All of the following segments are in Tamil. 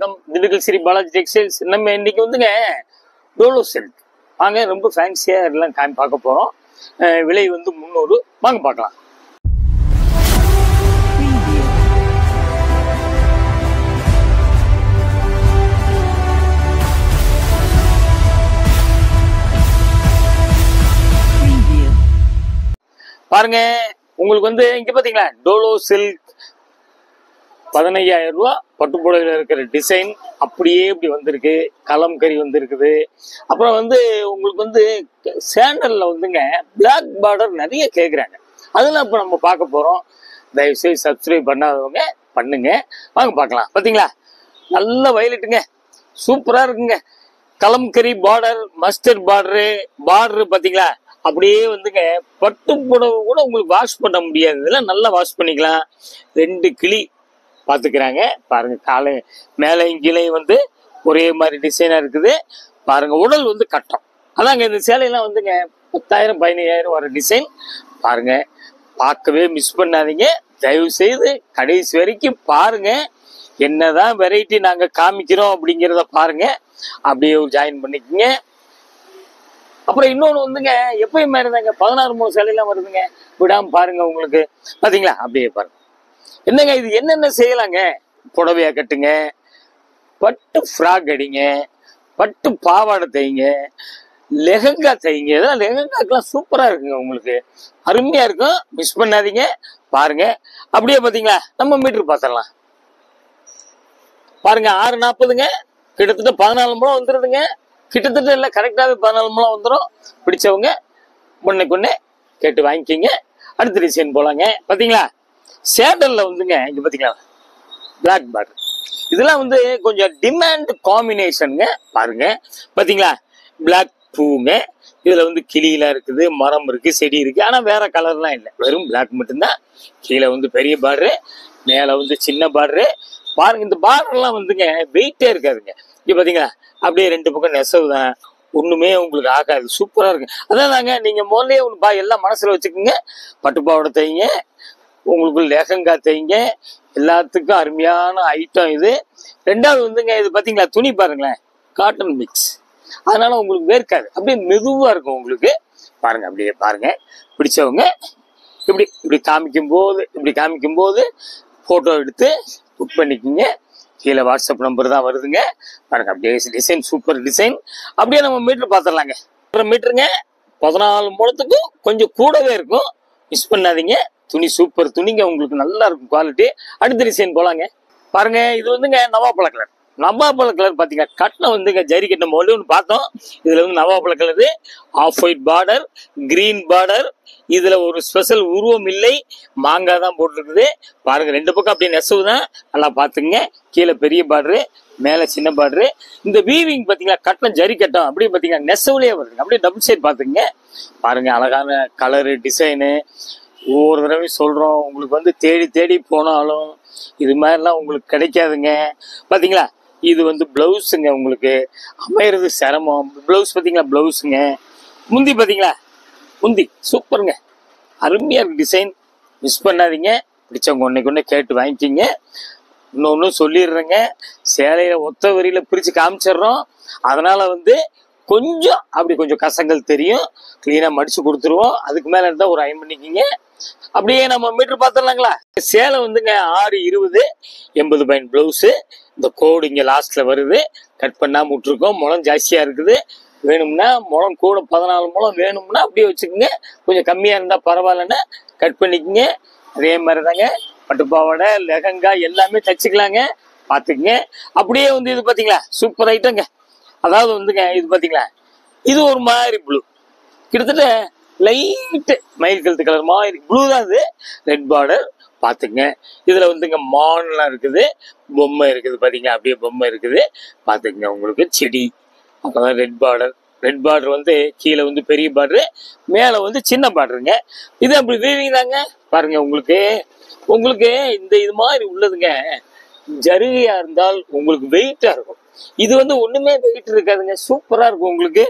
திண்டுக்கல் ஸ்ரீ பாலாஜி டெக்ஸ்டைல்ஸ். நம்ம இன்னைக்கு வந்துங்க டோலோ சில்க் வாங்க, ரொம்ப ஃபேன்சியா எல்லாம் பார்க்க போறோம். விலை வந்து 300. வாங்க பார்க்கலாம். பாருங்க, உங்களுக்கு வந்து இங்க பாத்தீங்களா டோலோ சில்க் 15,000 ரூபா பட்டுப்புடவையில இருக்கிற டிசைன் அப்படியே இப்படி வந்திருக்கு. கலம்கரி வந்திருக்குது. அப்புறம் வந்து உங்களுக்கு வந்து சேண்டல்ல வந்துங்க பிளாக் பார்டர் நிறைய கேட்குறாங்க. அதெல்லாம் இப்போ நம்ம பார்க்க போறோம். தயவுசெய்து சப்ஸ்கிரைப் பண்ணாதவங்க பண்ணுங்க. வாங்க பார்க்கலாம். பார்த்தீங்களா, நல்ல வயலட்டுங்க, சூப்பரா இருக்குங்க. கலம்கரி பார்டர், மஸ்டர்ட் பார்டரு பார்த்தீங்களா, அப்படியே வந்துங்க பட்டு புடவை கூட உங்களுக்கு வாஷ் பண்ண முடியாது. இதெல்லாம் நல்லா வாஷ் பண்ணிக்கலாம். 2 கிளி பார்த்துக்கிறாங்க பாருங்க. காலை மேலையும் கீழே வந்து ஒரே மாதிரி டிசைனா இருக்குது பாருங்க. உடல் வந்து கட்டம். அதாங்க இந்த சேலையெல்லாம் வந்துங்க 10,000 15,000 வர டிசைன் பாருங்க. பார்க்கவே மிஸ் பண்ணாதீங்க. தயவு செய்து கடைசி வரைக்கும் பாருங்க. என்னதான் வெரைட்டி நாங்க காமிக்கிறோம் அப்படிங்கிறத பாருங்க. அப்படியே ஜாயின் பண்ணிக்கோங்க. அப்புறம் இன்னொன்று வந்துங்க, எப்பயுமே இருந்தாங்க 16 சேலையெல்லாம் வருதுங்க. விடாம பாருங்க. உங்களுக்கு பாத்தீங்களா, அப்படியே பாருங்க. என்னங்க இது, என்னென்ன செய்யலாங்க? புடவையா கட்டுங்க, பட்டு ஃப்ராக் அடிங்க, பட்டு பாவாடை தைங்க, லெஹங்கா தைங்க. இதெல்லாம் லெஹங்காக்கெல்லாம் சூப்பரா இருக்குங்க. உங்களுக்கு அருமையா இருக்கும். மிஸ் பண்ணாதீங்க. பாருங்க. அப்படியே பாத்தீங்களா, நம்ம மீட்டர் பார்த்துடலாம். பாருங்க, 640ங்க. கிட்டத்தட்ட 14 முழம் வந்துருதுங்க. கிட்டத்தட்ட இல்லை, கரெக்டாகவே 14 முழம் வந்துடும். பிடிச்சவங்க ஒன்றுக்கு கேட்டு வாங்கிக்கிங்க. அடுத்த டிசைன் போலாங்க. பார்த்தீங்களா, சேண்டல்ல வந்துங்க இங்க பார்த்தீங்களா பிளாக் பார்டர். இதெல்லாம் வந்து கொஞ்சம் டிமாண்ட் காம்பினேஷனுங்க. பாருங்க, பார்த்தீங்களா, பிளாக் பூங்க. இதுல வந்து கிளியெல்லாம் இருக்குது, மரம் இருக்கு, செடி இருக்கு. ஆனா வேற கலர்லாம் இல்லை, வெறும் பிளாக் மட்டும்தான். கீழே வந்து பெரிய பார்டரு, மேல வந்து சின்ன பார்டரு. பாருங்க, இந்த பார்டர்லாம் வந்துங்க வெயிட்டே இருக்காதுங்க. இங்க பாத்தீங்களா, அப்படியே 2 பக்கம் நெசவு தான். ஒண்ணுமே உங்களுக்கு ஆகாது. சூப்பரா இருக்கு. அதாங்க, நீங்க முதல்ல ஒன்று எல்லாம் மனசுல வச்சுக்கோங்க. பட்டுப்பாவோட தைங்க, உங்களுக்கு லெஹங்கா தைங்க. எல்லாத்துக்கும் அருமையான ஐட்டம் இது. 2வது வந்துங்க, இது பாத்தீங்களா, துணி பாருங்களேன், காட்டன் மிக்ஸ். அதனால உங்களுக்கு வேர்க்காது. அப்படியே மெதுவா இருக்கும் உங்களுக்கு. பாருங்க, அப்படியே பாருங்க. பிடிச்சவங்க இப்படி காமிக்கும் போது போட்டோ எடுத்து புக் பண்ணிக்கிங்க. கீழே வாட்ஸ்அப் நம்பர் தான் வருதுங்க. பாருங்க, அப்படியே டிசைன், சூப்பர் டிசைன். அப்படியே நம்ம மீட்டர் பார்த்துடலாங்க. மீட்டருங்க 14 முழத்துக்கும் கொஞ்சம் கூடவே இருக்கும். மிஸ் பண்ணாதீங்க. துணி சூப்பர் துணிங்க, உங்களுக்கு நல்லா இருக்கும் குவாலிட்டி. அடுத்த டிசைன் போலாங்க. பாருங்க, இது வந்துங்க நவாப்பழ கலர். நவாப்பழ கலர் பாத்தீங்கன்னா கட்டணம் வந்துங்க ஜரி கட்டம் ஒன்று பார்த்தோம். இதுல வந்து நவாப்பழ colour, off white border, green border. இதுல ஒரு ஸ்பெஷல் உருவம் இல்லை, மாங்காய் தான் போட்டிருக்குது. பாருங்க, 2 பக்கம் அப்படியே நெசவு தான். நல்லா பாத்துங்க. கீழே பெரிய பார்டரு, மேல சின்ன பார்டரு. இந்த வீவிங் பாத்தீங்கன்னா கட்டணம் ஜரி கட்டம் அப்படியே பாத்தீங்கன்னா நெசவுலயே வருதுங்க. அப்படியே டபுள் சைட் பாத்துங்க. பாருங்க, அழகான கலரு, டிசைனு. ஒவ்வொரு தடவையும் சொல்றோம், உங்களுக்கு வந்து தேடி தேடி போனாலும் இது மாதிரிலாம் உங்களுக்கு கிடைக்காதுங்க. பாத்தீங்களா, இது வந்து பிளவுஸுங்க. உங்களுக்கு அமையிறது சிரமம். பிளவுஸ் பாத்தீங்களா, பிளவுஸுங்க. முந்தி பாத்தீங்களா, முந்தி சூப்பருங்க, அருமையா இருக்கு டிசைன். மிஸ் பண்ணாதீங்க. பிடிச்சவங்க ஒன்னைக்கு கேட்டு வாங்கிக்கிங்க. இன்னொன்னு சொல்லிடுறேங்க, சேலையில ஒத்த வரியில பிரிச்சு காமிச்சிடுறோம். அதனால வந்து கொஞ்சம் கசங்கள் தெரியும். கிளீனா மடிச்சு கொடுத்துருவோம். அதுக்கு மேல இருந்தா ஒரு அயன் பண்ணிக்கிங்க. அப்படியே நம்ம மீட்டர் பார்த்துடலாங்களா. சேலை வந்துங்க 620, 80 பைன் பிளவுஸ். இந்த கோடு இங்க லாஸ்ட்ல வருது. கட் பண்ணாம விட்டுருக்கோம். முளம் ஜாஸ்தியா இருக்குது. வேணும்னா முளம் கூட 14 முளம் வேணும்னா அப்படியே வச்சுக்கோங்க. கொஞ்சம் கம்மியா இருந்தா பரவாயில்லன்னா கட் பண்ணிக்கோங்க. அதே மாதிரிதாங்க பட்டுப்பாவாடை, லெஹங்கா எல்லாமே தச்சுக்கலாங்க. பாத்துக்குங்க. அப்படியே வந்து இது பாத்தீங்களா, சூப்பர் ஐட்டங்க. அதாவது வந்துங்க, இது பாத்தீங்களா, இது ஒரு மாதிரி ப்ளூ, கிட்டத்தட்ட லைட் மயில் கழுத்து கலர் மாதிரி ப்ளூ தான். இது ரெட் பார்டர் பாத்துங்க. இதுல வந்துங்க மான்லாம் இருக்குது, பொம்மை இருக்குது. பாத்தீங்களா, அப்படியே பொம்மை இருக்குது. பாத்துங்க, உங்களுக்கு செடி. அப்பதான் ரெட் பார்டர் வந்து கீழே வந்து பெரிய பார்டரு, மேல வந்து சின்ன பார்டருங்க. இது அப்படி வீவிங் தாங்க. பாருங்க, உங்களுக்கு இந்த இது மாதிரி உள்ளதுங்க ஜருகையா இருந்தால் உங்களுக்கு வெயிட்டா இருக்கும். இது வந்து ஒண்ணுமே வெயிட் இருக்காதுங்க. சூப்பரா இருக்கும் உங்களுக்கு.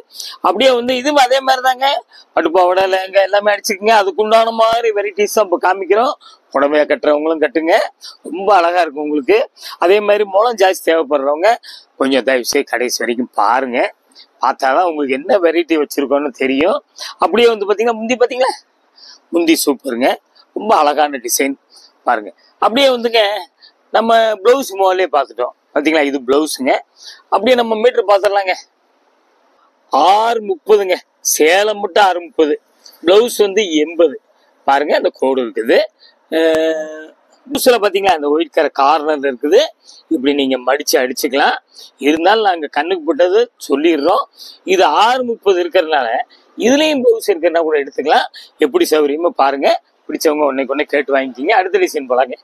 அப்படியே வந்து இதுவும் அதே மாதிரி தாங்க. பட்டுப்பாவோட லெஹங்கா எல்லாமே அடிச்சுக்கோங்க. அதுக்குண்டான மாதிரி வெரைட்டிஸ் தான் இப்போ காமிக்கிறோம். புடவையா கட்டுறவங்களும் கட்டுங்க, ரொம்ப அழகா இருக்கும் உங்களுக்கு. அதே மாதிரி முளம் ஜாஸ்தி தேவைப்படுறவங்க கொஞ்சம் தயவு செய்து கடைசி வரைக்கும் பாருங்க, பார்த்தாதான் உங்களுக்கு என்ன வெரைட்டி வச்சிருக்கோன்னு தெரியும். அப்படியே வந்து பாத்தீங்கன்னா முந்தி பாத்தீங்களா, முந்தி சூப்பருங்க, ரொம்ப அழகான டிசைன் பாருங்க. அப்படியே வந்துங்க நம்ம பிளவுஸ் முதல்ல பார்த்துட்டோம் பாத்தீங்களா, இது பிளவுஸுங்க. அப்படியே நம்ம மீட்டர் பார்த்துடலாங்க. 630ங்க, சேலம் மட்டும் 630, பிளவுஸ் வந்து 80 பாருங்க. அந்த கோடு இருக்குது. பிளவுஸ்ல பாத்தீங்களா அந்த ஒயிட் கலர் கார்னர் இருக்குது. இப்படி நீங்க மடிச்சு அடிச்சுக்கலாம். இருந்தாலும் நாங்க கண்ணுக்கு போட்டது சொல்லிடுறோம். இது 630 இருக்கிறதுனால இதுலயும் பிளவுஸ் இருக்கிறதா கூட எடுத்துக்கலாம். எப்படி சௌகரியமா பாருங்க. பிடிச்சவங்க ஒன்னைக்கு கேட்டு வாங்கிக்கிங்க. அடுத்த டிசைன் போலாங்க.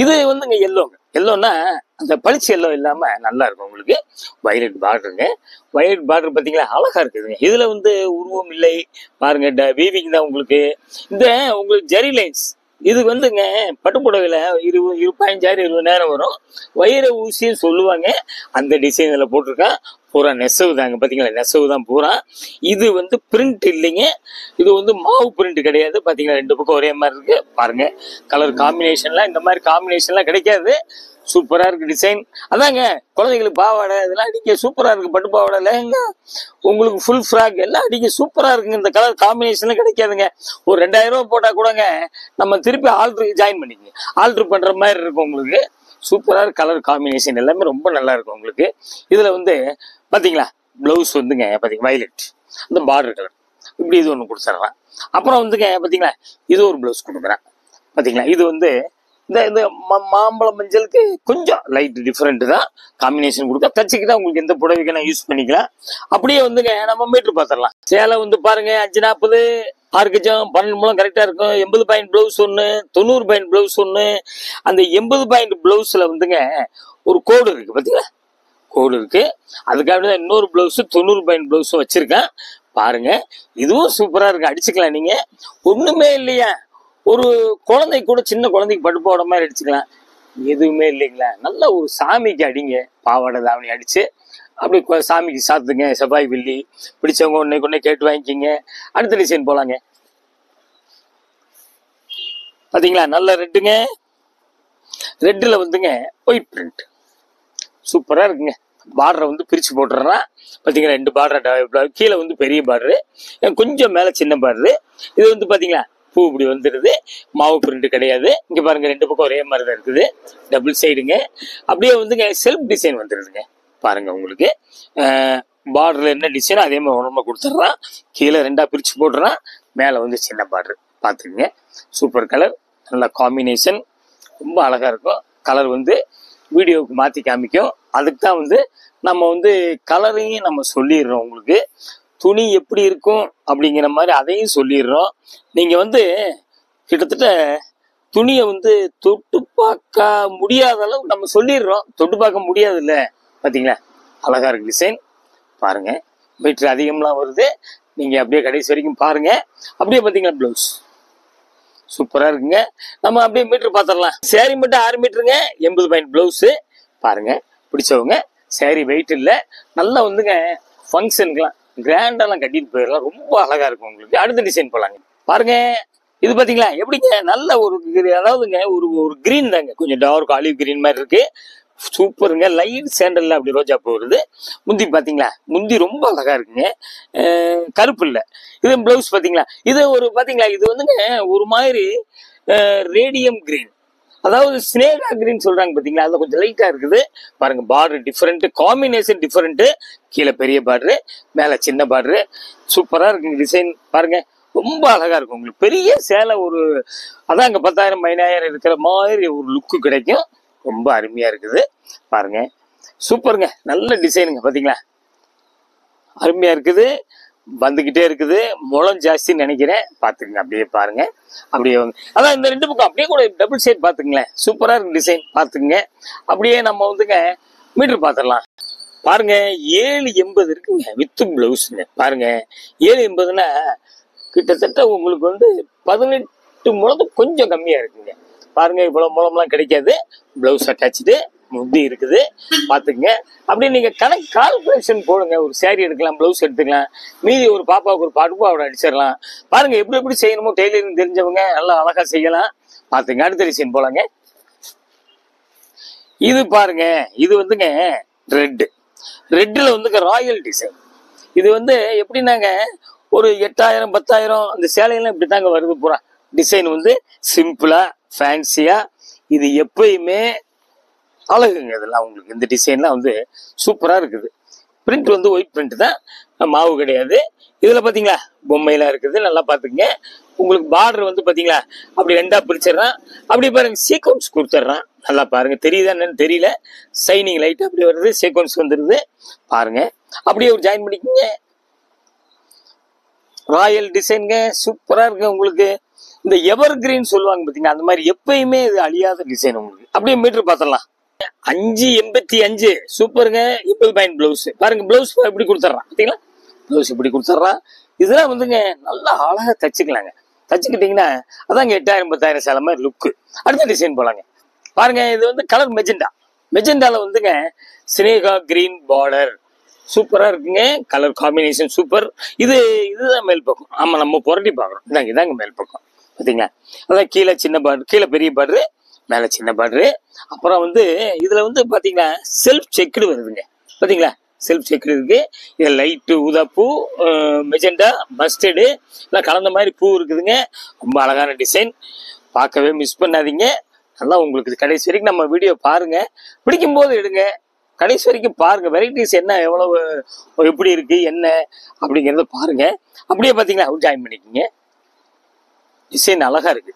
இது வந்துங்க எல்லோங்க. எல்லோன்னா அந்த பளிச்சு எல்லோ இல்லாம நல்லா இருக்கும் உங்களுக்கு. வயலட் பார்டருங்க. வயலட் பார்டர் பாத்தீங்களா அழகா இருக்குதுங்க. இதுல வந்து உருவம் இல்லை பாருங்க, வீவிங் தான் உங்களுக்கு. இந்த உங்களுக்கு ஜெரி லைன்ஸ் இது வந்துங்க பட்டுப்புடவையில 15,000 20,000 வரும். வைர ஊசின்னு சொல்லுவாங்க. அந்த டிசைன் இதுல போட்டிருக்கேன். பூரா நெசவு தாங்க, பாத்தீங்களா நெசவு தான் பூரா. இது வந்து பிரிண்ட் இல்லைங்க, இது வந்து மாவு பிரிண்ட் கிடையாது. பாத்தீங்களா 2 பக்கம் ஒரே மாதிரி இருக்கு பாருங்க. கலர் காம்பினேஷன்லாம் இந்த மாதிரி காம்பினேஷன்லாம் கிடைக்காது. சூப்பரா இருக்கு டிசைன். அதாங்க குழந்தைங்களுக்கு பாவாடை இதெல்லாம் அடிக்க சூப்பரா இருக்கு. பட்டு பாவாடை லெஹங்கா உங்களுக்கு ஃபுல் ஃப்ராக் எல்லாம் அடிக்க சூப்பரா இருக்குங்க. இந்த கலர் காம்பினேஷன்ல கிடைக்காதுங்க. ஒரு 2000 ரூபாய் போட்டா கூடங்க நம்ம திருப்பி ஆல்ட்ருக்கு ஜாயின் பண்ணிக்கங்க. ஆல்ட்ரு பண்ற மாதிரி இருக்கும் உங்களுக்கு. சூப்பரா இருக்கு. கலர் காம்பினேஷன் எல்லாமே ரொம்ப நல்லா இருக்கும் உங்களுக்கு. இதுல வந்து பாத்தீங்களா பிளவுஸ் வந்துங்க பாத்தீங்க வயலட் அந்த பார்டர் கலர் இப்படி இது ஒண்ணு கொடுத்துட்றான். அப்புறம் வந்துங்க பாத்தீங்களா இது ஒரு பிளவுஸ் கொடுக்குறேன் பாத்தீங்களா. இது வந்து இந்த மாம்பழம் மஞ்சளுக்கு கொஞ்சம் லைட் டிஃபரெண்ட் தான் காம்பினேஷன் கொடுக்க. தச்சுக்கிட்டா உங்களுக்கு எந்த புடவைக்கு நான் யூஸ் பண்ணிக்கலாம். அப்படியே வந்துங்க நம்ம மீட்டர் பார்த்துடலாம். சேலை வந்து பாருங்க 540 6 கஜம் 12 மூலம் கரெக்டா இருக்கும். 80 பாயிண்ட் பிளவுஸ் ஒண்ணு, 90 பாயிண்ட் பிளவுஸ் ஒண்ணு. அந்த 80 பாயிண்ட் பிளவுஸ்ல வந்துங்க ஒரு கோடு இருக்கு பாத்தீங்களா, கோடு இருக்கு. அதுக்காக தான் இன்னொரு பிளவுஸ் 90 பாயிண்ட் பிளவுஸும் வச்சிருக்கேன் பாருங்க. இதுவும் சூப்பரா இருக்கு, அடிச்சுக்கலாம் நீங்க. ஒண்ணுமே இல்லையா, ஒரு குழந்தை கூட சின்ன குழந்தைக்கு பட்டு போட மாதிரி அடிச்சுக்கலாம். எதுவுமே இல்லைங்களா, நல்ல ஒரு சாமிக்கு அடிங்க. பாவாடை தாவணி அடிச்சு அப்படி சாமிக்கு சாத்துங்க. செவ்வாய் வெள்ளி பிடிச்சவங்க ஒன்னை கேட்டு வாங்கிக்கிங்க. அடுத்த டிசைன் போலாங்க. பாத்தீங்களா நல்ல ரெட்டுங்க. ரெட்டுல வந்துங்க ஒயிட் பிரிண்ட் சூப்பரா இருக்குங்க. பார்டரை வந்து பிரிச்சு போட்டுறேன் பாத்தீங்களா. 2 பார்டர், கீழே வந்து பெரிய பார்டரு, கொஞ்சம் மேல சின்ன பார்டரு. இது வந்து பாத்தீங்களா பூ இப்படி வந்துடுது. மாவு பிரிண்ட் கிடையாது. இங்க பாருங்க 2 பக்கம் ஒரே மாதிரி தான் இருக்குது. டபுள் சைடுங்க. அப்படியே வந்துங்க செல்ஃப் டிசைன் வந்துடுதுங்க பாருங்க. உங்களுக்கு பார்டர்ல என்ன டிசைனோ அதே மாதிரி உடம்புல கொடுத்துட்றான். கீழே 2ஆ பிரிச்சு போட்டுறான். மேல வந்து சின்ன பார்டர் பாத்துக்குங்க. சூப்பர் கலர், நல்ல காம்பினேஷன், ரொம்ப அழகா இருக்கும். கலர் வந்து வீடியோவுக்கு மாத்தி காமிக்கும். அதுக்கு தான் வந்து நம்ம வந்து கலரையும் நம்ம சொல்லிடுறோம். உங்களுக்கு துணி எப்படி இருக்கும் அப்படிங்கிற மாதிரி அதையும் சொல்லிடுறோம். நீங்க வந்து கிட்டத்தட்ட துணியை வந்து தொட்டு பார்க்க முடியாத அளவு நம்ம சொல்லிடுறோம். தொட்டு பார்க்க முடியாது இல்ல. பாத்தீங்களா அழகா இருக்கு டிசைன் பாருங்க. மீட்டர் அதிகம்லாம் வருது. நீங்க அப்படியே கடைசி வரைக்கும் பாருங்க. அப்படியே பாத்தீங்களா பிளவுஸ் சூப்பரா இருக்குங்க. நம்ம அப்படியே மீட்டர் பாத்திரலாம். சேரீ மட்டும் 6 மீட்டருங்க. 80 பாயிண்ட் பிளவுஸ் பாருங்க. பிடிச்சவங்க சேரீ வெயிட் இல்ல, நல்லா வந்துங்க ஃபங்க்ஷனுக்குலாம் கிராண்டாலாம் கட்டிட்டு போயிடலாம். ரொம்ப அழகா இருக்கும் உங்களுக்கு. அடுத்த டிசைன் போலாங்க. பாருங்க இது பாத்தீங்களா எப்படிங்க, நல்ல ஒரு அதாவதுங்க ஒரு கிரீன் தாங்க, கொஞ்சம் டார்க் ஆலிவ் கிரீன் மாதிரி இருக்கு. சூப்பருங்க. லைட் சேண்டல்ல அப்படி ரோஜா போகுது. முந்தி பாத்தீங்களா, முந்தி ரொம்ப அழகா இருக்குங்க. கருப்பு இல்ல. இது பிளவுஸ் பாத்தீங்களா, இது ஒரு பாத்தீங்களா இது வந்துங்க ஒரு மாதிரி ரேடியம் கிரீன், அதாவது ஸ்னேகா கிரீன் சொல்றாங்க பாத்தீங்களா, அதுல கொஞ்சம் லைட்டா இருக்குது பாருங்க. Border different, combination different. கீழே பெரிய பார்டரு, மேல சின்ன பார்டரு. சூப்பரா இருக்குங்க டிசைன் பாருங்க. ரொம்ப அழகா இருக்கும் உங்களுக்கு. பெரிய சேலை ஒரு அதான் அங்க 10,000 15,000 இருக்கிற மாதிரி ஒரு லுக்கு கிடைக்கும். ரொம்ப அருமையா இருக்குது பாருங்க. சூப்பருங்க. நல்ல டிசைனுங்க பாத்தீங்களா, அருமையா இருக்குது. வந்துகிட்டே இருக்குது. முளம் ஜாஸ்தின்னு நினைக்கிறேன். பாத்துக்கங்க அப்படியே பாருங்க. அப்படியே அதான் இந்த 2 பக்கம் அப்படியே கூட டபுள் சைட் பாத்துக்கங்களேன். சூப்பரா இருக்கு டிசைன் பாத்துக்கங்க. அப்படியே நம்ம வந்துங்க மீட்டர் பாத்துடலாம். பாருங்க 780 இருக்குங்க வித் பிளவுஸ்ங்க. பாருங்க 780ன்னா கிட்டத்தட்ட உங்களுக்கு வந்து 18 முழத்துக்கு கொஞ்சம் கம்மியா இருக்குங்க. பாருங்க இவ்வளவு முழம்லாம் கிடைக்காது. பிளவுஸ் அட்டாச்சு முந்தி இருக்குது பாத்துக்கங்க. அப்படியே நீங்க கணக்கு கால்குலேஷன் போடுங்க. ஒரு சேரீ எடுக்கலாம், பிளவுஸ் எடுத்துக்கலாம், மீதி ஒரு பாப்பாவுக்கு ஒரு பட்டுப்பாவோட அடிச்சிடலாம். பாருங்க எப்படி எப்படி செய்யணுமோ டெய்லரிங் தெரிஞ்சவங்க நல்லா அழகா செய்யலாம். பாத்துங்க. அடுத்த டிசைன் போலாங்க. இது பாருங்க, இது வந்துங்க ரெட்ல வந்துங்க ராயல் டிசைன். இது வந்து எப்படின்னாங்க ஒரு 8000 10,000 அந்த சேலையெல்லாம் இப்படி தாங்க வருது. பூரா டிசைன் வந்து சிம்பிளா ஃபேன்சியா, இது எப்பயுமே அழகுங்க. இதெல்லாம் உங்களுக்கு இந்த டிசைன்லாம் வந்து சூப்பரா இருக்குது. பிரிண்ட் வந்து ஒயிட் பிரிண்ட் தான், மாவு கிடையாது. இதுல பாத்தீங்களா பொம்மையெல்லாம் இருக்குது, நல்லா பாத்துங்க. உங்களுக்கு பார்டர் வந்து பாத்தீங்களா அப்படி ரெண்டா பிரிச்சிடறான். அப்படி பாருங்க சீக்வன்ஸ் கொடுத்துட்றான். நல்லா பாருங்க, தெரியுதா என்னன்னு தெரியல, சைனிங் லைட் அப்படி வருது, சீக்வன்ஸ் வந்துருது பாருங்க. அப்படியே ஒரு ஜாயின் பண்ணிக்கோங்க. ராயல் டிசைனுங்க, சூப்பரா இருக்கு. உங்களுக்கு இந்த எவர் கிரீன் சொல்லுவாங்க பாத்தீங்கன்னா, அந்த மாதிரி எப்பயுமே இது அழியாத டிசைன். உங்களுக்கு அப்படியே மீட்டர் பாத்திரலாம். 585 சூப்பருங்க. 80 பாயிண்ட் பிளவுஸ் பாருங்க. பிளவுஸ் இப்படி கொடுத்துட்றான் பாத்தீங்களா, பிளவுஸ் இப்படி கொடுத்துட்றான். இதெல்லாம் வந்துங்க நல்லா அழகா தச்சுக்கலாங்க. தச்சுக்கிட்டீங்கன்னா அதாங்க 8000 10,000 சேலை மாதிரி லுக்கு. அடுத்த டிசைன் போலாங்க. பாருங்க, இது வந்து கலர் மெஜெண்டால வந்துங்க சினேகா கிரீன் பார்டர் சூப்பரா இருக்குங்க. Colour combination super. இதுதான் மேல் பக்கம். ஆமா, நம்ம புரட்டி பாக்குறோம். இதாங்க மேல் பக்கம் பாத்தீங்களா. அதான் கீழே சின்ன பார்டர், கீழே பெரிய பார்டரு, மேல சின்ன பார்டரு. அப்புறம் வந்து இதுல வந்து பாத்தீங்கன்னா செல்ஃப் செக்குடு வருதுங்க. பாத்தீங்களா, செல்ஃப் செக்குடு இருக்கு. இது லைட்டு ஊதா பூ, மெஜெண்டா, மஸ்டர்டு எல்லாம் கலந்த மாதிரி பூ இருக்குதுங்க. ரொம்ப அழகான டிசைன், பார்க்கவே மிஸ் பண்ணாதீங்க. நல்லா உங்களுக்கு கடைசி வரைக்கும் நம்ம வீடியோ பாருங்க. பிடிக்கும் போது எடுங்க, கடைசி வரைக்கும் பாருங்க. வெரைட்டிஸ் என்ன, எவ்வளவு, எப்படி இருக்கு, என்ன அப்படிங்கறத பாருங்க. அப்படியே பாத்தீங்களா ஜாயின் பண்ணிக்கோங்க. டிசைன் அழகா இருக்கு.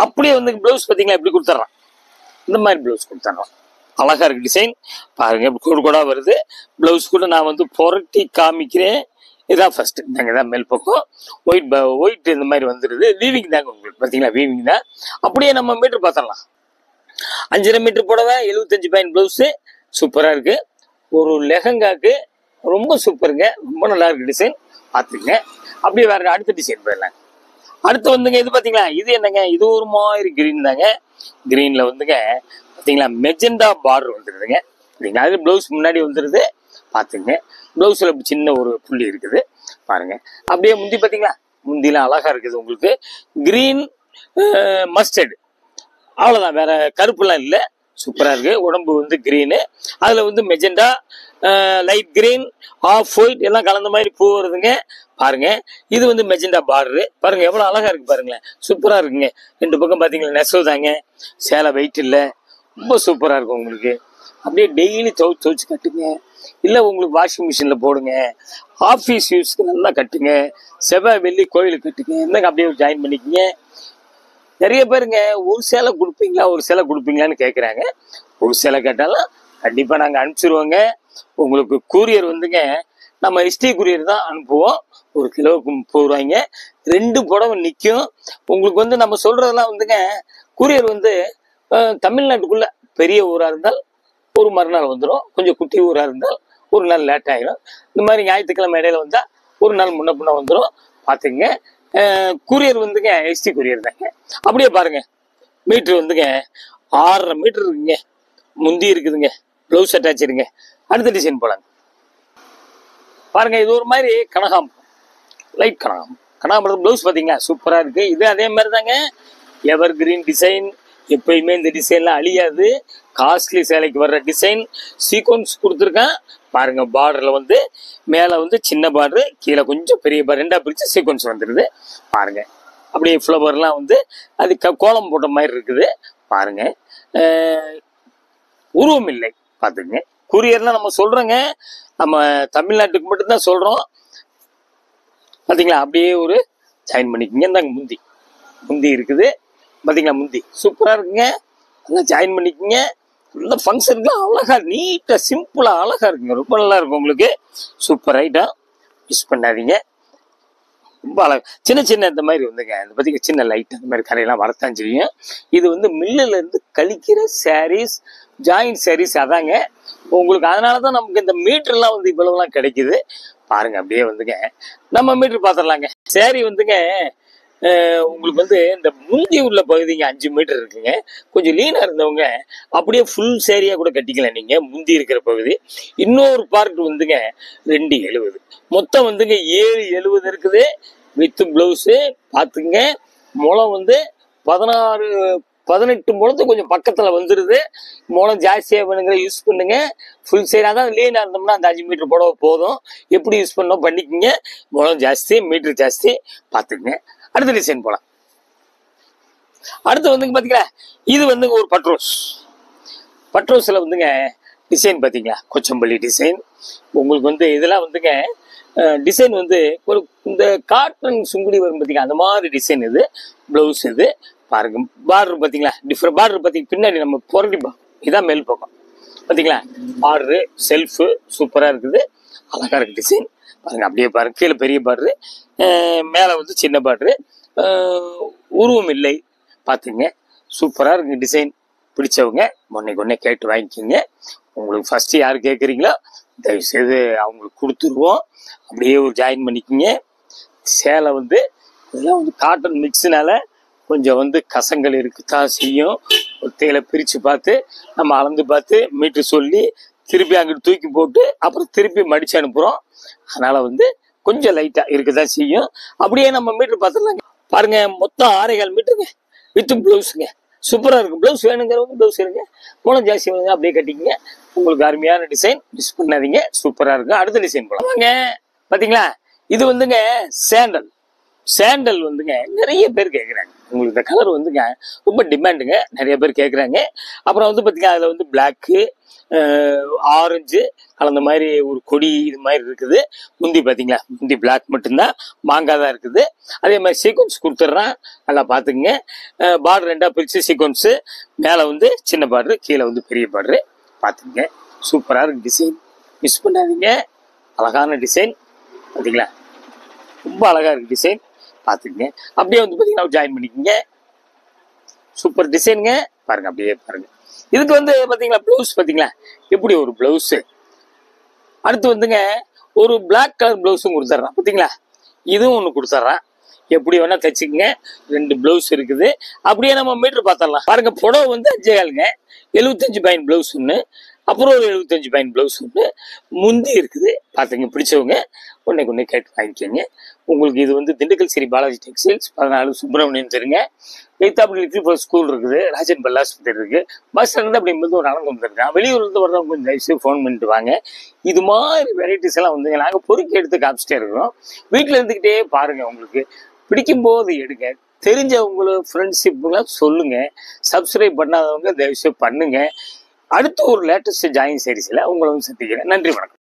அப்படியே வந்து பிளவுஸ் பாத்தீங்களா இப்படி கொடுத்துட்றான். இந்த மாதிரி பிளவுஸ் கொடுத்துட்றான். அழகா இருக்கு டிசைன் பாருங்க. கோடு கோடா வருது. பிளவுஸ் கூட நான் வந்து புரட்டி காமிக்கிறேன். இதான் ஃபர்ஸ்ட், இதான் மேல் பக்கம். ஒயிட் இந்த மாதிரி வந்துருது. வீவிங் தாங்க உங்களுக்கு பாத்தீங்களா, வீவிங் தான். அப்படியே நம்ம மீட்டர் பார்த்துடலாம். 5.5 மீட்டர் புடவை, 75 பாயிண்ட் பிளவுஸ் சூப்பரா இருக்கு. ஒரு லெஹங்காக்கு ரொம்ப சூப்பருங்க. ரொம்ப நல்லா இருக்கு டிசைன், பாத்துங்க. அப்படியே வேற அடுத்த டிசைன் போயிடலாம். அடுத்து வந்துங்க இது பாத்தீங்களா, இது என்னங்க, இது ஒரு மாதிரி கிரீன் தாங்க. கிரீன்ல வந்துங்க பாத்தீங்களா மெஜெண்டா பார்டர் வந்துருதுங்க. அது பிளவுஸ் முன்னாடி வந்துருது பாத்துங்க. பிளவுஸ்ல சின்ன ஒரு புள்ளி இருக்குது பாருங்க. அப்படியே முந்தி பாத்தீங்களா, முந்திலாம் அழகா இருக்குது உங்களுக்கு. கிரீன் மஸ்டர்டு, அவ்வளவுதான், வேற கருப்புலாம் இல்ல. சூப்பரா இருக்கு. உடம்பு வந்து கிரீனு, அதுல வந்து magenta, light green, off white எல்லாம் கலந்த மாதிரி பூ வருதுங்க பாருங்க. இது வந்து மெஜெண்டா பார்டரு பாருங்க, எவ்வளவு அழகா இருக்கு பாருங்களேன். சூப்பரா இருக்குங்க. ரெண்டு பக்கம் பாத்தீங்களா நெசவு தாங்க, சேலை வெயிட் இல்ல, ரொம்ப சூப்பரா இருக்கும் உங்களுக்கு. அப்படியே டெய்லி துவைச்சு கட்டுங்க, இல்ல உங்களுக்கு வாஷிங் மிஷின்ல போடுங்க. ஆபீஸ் யூஸ்க்கு நல்லா கட்டுங்க. செவ்வாய் வெள்ளி கோயிலுக்கு கட்டுங்க. என்னங்க அப்படியே ஜாயின் பண்ணிக்கங்க. நிறைய பேருங்க ஒரு சேலை கொடுப்பீங்களா, ஒரு சேலை கொடுப்பீங்களான்னு கேட்குறாங்க. ஒரு சேலை கேட்டாலும் கண்டிப்பாக நாங்கள் அனுப்பிச்சிருவோங்க. உங்களுக்கு கூரியர் வந்துங்க நம்ம எஸ்டி கூரியர் தான் அனுப்புவோம். 1 கிலோவுக்கு 30 ரூபாய்ங்க. 2 புடவை நிற்கும். உங்களுக்கு வந்து நம்ம சொல்றதெல்லாம் வந்துங்க கூரியர் வந்து தமிழ்நாட்டுக்குள்ள பெரிய ஊராக இருந்தால் ஒரு மறுநாள் வந்துடும். கொஞ்சம் குட்டி ஊராக இருந்தால் ஒரு நாள் லேட் ஆகிடும். இந்த மாதிரி ஞாயிற்றுக்கிழமை இடையில வந்தால் ஒரு நாள் முன்ன பின்ன வந்துடும் பார்த்துங்க. கூரியர் வந்துங்க எஸ்டி கூரியர் தாங்க. அப்படியே பாருங்க, மீட்ரு வந்துங்க 6.5 மீட்டர் இருக்குங்க. முந்தி இருக்குதுங்க, பிளவுஸ் அட்டாச் இருங்க. அடுத்த டிசைன் போலாங்க. பாருங்க, இது ஒரு மாதிரி கனகாம்பரம், லைட் கனகாம்பரம் பிளவுஸ் பாத்தீங்களா சூப்பரா இருக்கு. இது அதே மாதிரி தாங்க, எவர் கிரீன் டிசைன். எப்பயுமே இந்த டிசைன்லாம் அழியாது. காஸ்ட்லி சேலைக்கு வர்ற டிசைன். சீக்வன்ஸ் கொடுத்துருக்கேன் பாருங்க. பார்டர்ல வந்து மேல வந்து சின்ன பார்டரு, கீழே கொஞ்சம் பெரிய பார்டர், 2ஆ பிரிச்சு சீக்வன்ஸ் வந்துருது பாருங்க. அப்படியே ஃப்ளவர்லாம் வந்து அது கோலம் போட்ட மாதிரி இருக்குது பாருங்க. உருவம் இல்லை பாத்துங்க. கூரியர்லாம் நம்ம சொல்றோங்க, நம்ம தமிழ்நாட்டுக்கு மட்டும்தான் சொல்றோம் பாத்தீங்களா. அப்படியே ஒரு ஜாயின் பண்ணிக்கோங்க. இந்தாங்க முந்தி இருக்குது பாத்தீங்களா, முந்தி சூப்பரா இருக்குங்க. நல்லா ஜாயின் பண்ணிக்கோங்க. இந்த ஃபங்க்ஷனுக்கு அழகா நீட்டா சிம்பிளா அழகா இருக்குங்க. ரொம்ப நல்லா இருக்கும் உங்களுக்கு. சூப்பர் ஐட்டம், மிஸ் பண்ணாதீங்க. ரொம்ப அழகா சின்ன இந்த மாதிரி வந்துங்க. இந்த பத்தி சின்ன லைட் அந்த மாதிரி கரையெல்லாம் வரத்தான் செய்யும். இது வந்து மில்லுல இருந்து கழிக்கிற சாரீஸ், ஜாயிண்ட் சாரீஸ் அதாங்க உங்களுக்கு. அதனாலதான் நமக்கு இந்த மீட்டர்லாம் வந்து இவ்வளவுலாம் கிடைக்குது பாருங்க. அப்படியே வந்துங்க நம்ம மீட்டர் பாத்திரலாங்க. சாரி வந்துங்க உங்களுக்கு வந்து இந்த முந்தி உள்ள பகுதிங்க 5 மீட்டர் இருக்குங்க. கொஞ்சம் லீனா இருந்தவங்க அப்படியே ஃபுல் சேரியா கூட கட்டிக்கலாம் நீங்க. முந்தி இருக்கிற பகுதி இன்னொரு பார்ட் வந்துங்க 270, மொத்தம் வந்துங்க 770 இருக்குது. வித் பிளவுஸு பார்த்துங்க. முளம் வந்து 18 முழத்து கொஞ்சம் பக்கத்துல வந்துருது. முளம் ஜாஸ்தியா வேணுங்கிற யூஸ் பண்ணுங்க. ஃபுல் சைடா தான் லீனா இருந்தோம்னா அந்த 5 மீட்டர் புடவை போதும். எப்படி யூஸ் பண்ணோம் பண்ணிக்கோங்க. முளம் ஜாஸ்தி, மீட்டர் ஜாஸ்தி பார்த்துக்குங்க. அடுத்த டிசைன் போலாம். அடுத்து வந்துங்க பாத்தீங்களா, இது வந்துங்க ஒரு பட்ரோஸ்ல வந்துங்க டிசைன் பாத்தீங்களா, கொச்சம்பள்ளி டிசைன். உங்களுக்கு வந்து இதெல்லாம் வந்துங்க டிசைன் வந்து ஒரு இந்த காட்டன் சுங்குடி வரும் பார்த்தீங்களா, அந்த மாதிரி டிசைன். இது பிளவுஸ். இது பாருங்க, பார்டர் பார்த்தீங்களா, டிஃப்ரெண்ட் பார்டர் பார்த்தீங்க. பின்னாடி நம்ம புரட்டி இதான் மேல் பக்கம் பார்த்தீங்களா, பார்டரு செல்ஃபு சூப்பராக இருக்குது. அழகா இருக்கு டிசைன் பாருங்க. அப்படியே பாருங்க, கீழே பெரிய பார்டரு, மேலே வந்து சின்ன பார்டரு, உருவம் இல்லை பார்த்துங்க. சூப்பராக இருக்கு டிசைன். பிடிச்சவங்க ஒன்னே கேட்டு வாங்கிக்கோங்க. உங்களுக்கு ஃபர்ஸ்ட் யார் கேட்குறீங்களோ தயவுசெய்து அவங்களுக்கு கொடுத்துருவோம். அப்படியே ஒரு ஜாயின் பண்ணிக்கோங்க. சேலை வந்து இதெல்லாம் வந்து காட்டன் மிக்ஸ்னால கொஞ்சம் வந்து கசங்கள் இருக்குதான் செய்யும். ஒரு தேலை பிரித்து பார்த்து நம்ம அளந்து பார்த்து மீட்டர் சொல்லி திருப்பி அங்கிட்டு தூக்கி போட்டு அப்புறம் திருப்பி மடித்து அனுப்புகிறோம். அதனால வந்து கொஞ்சம் லைட்டாக இருக்குதான் செய்யும். அப்படியே நம்ம மீட்டர் பார்த்துடலாங்க. பாருங்க, மொத்தம் 6.25 மீட்டருங்க வித் ப்ளவுஸுங்க. சூப்பராக இருக்கும். ப்ளவுஸ் வேணுங்கிறவங்க ப்ளவுஸ் இருங்க, மூலம் ஜாஸ்தி வேணுங்க அப்படியே கட்டிக்கங்க. உங்களுக்கு அருமையான டிசைன், மிஸ் பண்ணாதீங்க. சூப்பராக இருக்கும். அடுத்த டிசைன் போலாங்க. பார்த்தீங்களா, இது வந்துங்க சேண்டல் வந்துங்க நிறைய பேர் கேட்குறாங்க. உங்களுக்கு இந்த கலர் வந்துங்க ரொம்ப டிமாண்டுங்க, நிறைய பேர் கேட்குறாங்க. அப்புறம் வந்து பார்த்தீங்கன்னா அதில் வந்து பிளாக்கு, ஆரஞ்சு கலந்த மாதிரி ஒரு கொடி இது மாதிரி இருக்குது. முந்தி பார்த்தீங்களா, முந்தி பிளாக் மட்டும்தான், மாங்காய் தான் இருக்குது. அதே மாதிரி சீக்வன்ஸ் கொடுத்துட்றான், நல்லா பார்த்துக்குங்க. பார்டர் 2ஆ பிரித்து சீக்வன்ஸு, மேலே வந்து சின்ன பார்டரு, கீழே வந்து பெரிய பார்டரு பார்த்துக்குங்க. சூப்பராக இருக்கு டிசைன், மிஸ் பண்ணாதீங்க. அழகான டிசைன் பார்த்தீங்களா, ரொம்ப அழகாக இருக்கு டிசைன் பார்த்துக்குங்க. அப்படியே வந்து பார்த்தீங்கன்னா ஜாயின் பண்ணிக்கோங்க. சூப்பர் டிசைனுங்க பாருங்க. அப்படியே பாருங்க. இதுக்கு வந்து பார்த்தீங்களா ப்ளவுஸ் பார்த்தீங்களா, எப்படி ஒரு ப்ளவுஸு. அடுத்து வந்துங்க ஒரு பிளாக் கலர் ப்ளவுஸும் கொடுத்துட்றான் பார்த்தீங்களா, இதுவும் ஒன்று கொடுத்துட்றான். எப்படி வேணா தைச்சிக்கங்க. 2 ப்ளவுஸ் இருக்குது. அப்படியே நம்ம மீட்டர் பார்த்துடலாம் பாருங்க. புடவை வந்து 5.25ங்க, 75 பாயிண்ட் ப்ளவுஸ் ஒன்று, அப்புறம் ஒரு 75 பாயிண்ட் ப்ளவுஸ் ஒன்று, முந்தி இருக்குது பார்த்துங்க. பிடிச்சவங்க ஒன்னே கேட்டு வாங்கிக்கோங்க. உங்களுக்கு இது வந்து திண்டுக்கல் ஸ்ரீ பாலாஜி டெக்ஸ்டைல்ஸ் 14 சுப்பிரமணியன் தெரியுங்க. எய்த்தாப்புல ஸ்கூல் இருக்குது, ராஜன் பல்லாஸ்பத்திரி இருக்கு, பஸ் ஸ்டாண்ட் அப்படிங்கும்போது ஒரு நடந்து வந்துருக்கான். வெளியூர்லேருந்து வர்றவங்க கொஞ்சம் தயவுசெய்து ஃபோன் பண்ணிட்டு வாங்க. இது மாதிரி வெரைட்டிஸ் எல்லாம் வந்து நாங்கள் பொறுக்கி எடுத்து காமிச்சிட்டே இருக்கிறோம். வீட்டில் இருந்துக்கிட்டே பாருங்க. உங்களுக்கு பிடிக்கும் போது எடுங்க. தெரிஞ்சவங்களுக்கு ஃப்ரெண்ட்ஷிப்புலாம் சொல்லுங்க. சப்ஸ்கிரைப் பண்ணாதவங்க தயவுசெய்து பண்ணுங்க. அடுத்து ஒரு லேட்டஸ்ட் ஜாயின் சீரிஸில் உங்களை வந்து சந்திக்கிறேன். நன்றி, வணக்கம்.